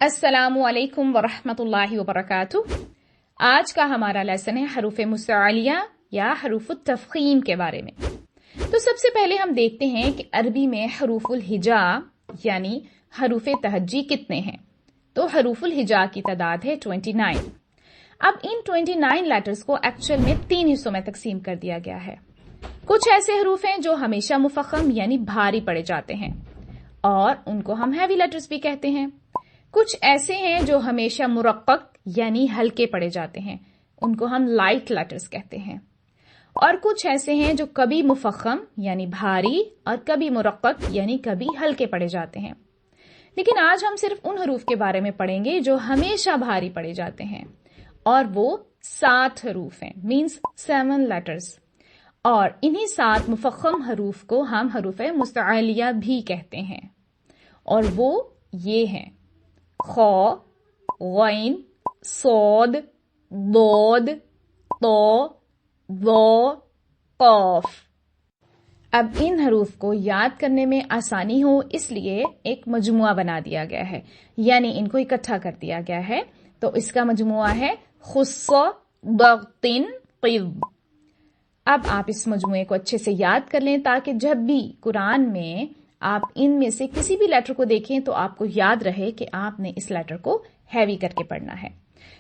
अस्सलामु अलैकुम वरहमतुल्लाहि वबरकातुह। आज का हमारा लेसन है हरूफ मुस्तअलिया या हरूफ तफखीम के बारे में। तो सबसे पहले हम देखते हैं कि अरबी में हरूफुल हिजा यानी हरूफ तहज्जी कितने हैं। तो हरूफुल हिजा की तादाद है 29। अब इन 29 लेटर्स को एक्चुअल में 3 हिस्सों में तकसीम कर दिया गया है। कुछ ऐसे हरूफ हैं जो हमेशा मुफख्खम यानी भारी पड़े जाते हैं और उनको हम हैवी लेटर्स भी कहते हैं। कुछ ऐसे हैं जो हमेशा मुरक्कक यानी हल्के पड़े जाते हैं, उनको हम लाइट लेटर्स कहते हैं। और कुछ ऐसे हैं जो कभी मुफख्खम यानी भारी और कभी मुरक्कक यानी कभी हल्के पड़े जाते हैं। लेकिन आज हम सिर्फ उन हरूफ के बारे में पढ़ेंगे जो हमेशा भारी पड़े जाते हैं और वो 7 हरूफ हैं, मीन्स 7 लेटर्स। और इन्हीं 7 मुफख्खम हरूफ को हम हरूफ मुस्तअलिया भी कहते हैं और वो ये हैं ख, गैन, सौद, दोद, तो, वो, कौफ। अब इन हरूफ को याद करने में आसानी हो इसलिए एक मजमुआ बना दिया गया है, यानी इनको इकट्ठा कर दिया गया है। तो इसका मजमुआ है खुस्स, दग्तिन, क़िज़। अब आप इस मजमुए को अच्छे से याद कर लें ताकि जब भी कुरान में आप इनमें से किसी भी लेटर को देखें तो आपको याद रहे कि आपने इस लेटर को हैवी करके पढ़ना है।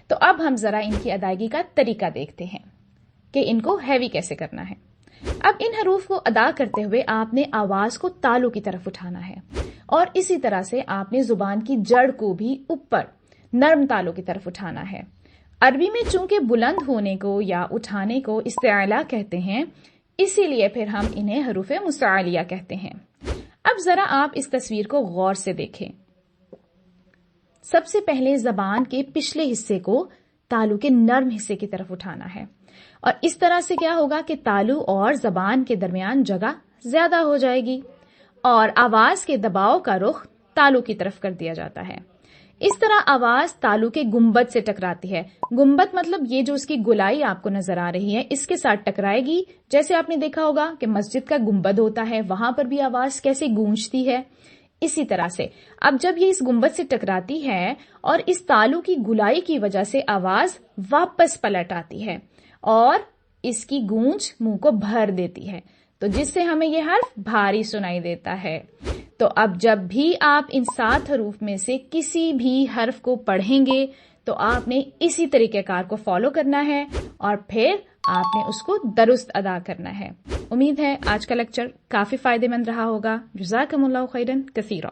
तो अब हम जरा इनकी अदायगी का तरीका देखते हैं कि इनको हैवी कैसे करना है। अब इन हरूफ को अदा करते हुए आपने आवाज को तालू की तरफ उठाना है और इसी तरह से आपने जुबान की जड़ को भी ऊपर नर्म तालू की तरफ उठाना है। अरबी में चूंकि बुलंद होने को या उठाने को इस्तिआला कहते हैं, इसीलिए फिर हम इन्हें हरूफ मुस्तअलिया कहते हैं। अब जरा आप इस तस्वीर को गौर से देखें। सबसे पहले जबान के पिछले हिस्से को तालू के नर्म हिस्से की तरफ उठाना है और इस तरह से क्या होगा कि तालू और जबान के दरमियान जगह ज्यादा हो जाएगी और आवाज के दबाव का रुख तालू की तरफ कर दिया जाता है। इस तरह आवाज तालू के गुंबद से टकराती है। गुंबद मतलब ये जो उसकी गोलाई आपको नजर आ रही है, इसके साथ टकराएगी। जैसे आपने देखा होगा कि मस्जिद का गुंबद होता है, वहां पर भी आवाज कैसे गूंजती है। इसी तरह से अब जब ये इस गुंबद से टकराती है और इस तालू की गोलाई की वजह से आवाज वापस पलट आती है और इसकी गूंज मुंह को भर देती है, तो जिससे हमें यह हर्फ भारी सुनाई देता है। तो अब जब भी आप इन 7 हरूफ में से किसी भी हर्फ को पढ़ेंगे तो आपने इसी तरीकेकार को फॉलो करना है और फिर आपने उसको दुरुस्त अदा करना है। उम्मीद है आज का लेक्चर काफी फायदेमंद रहा होगा। जज़ाकमुल्लाहु खैरन कसीरा।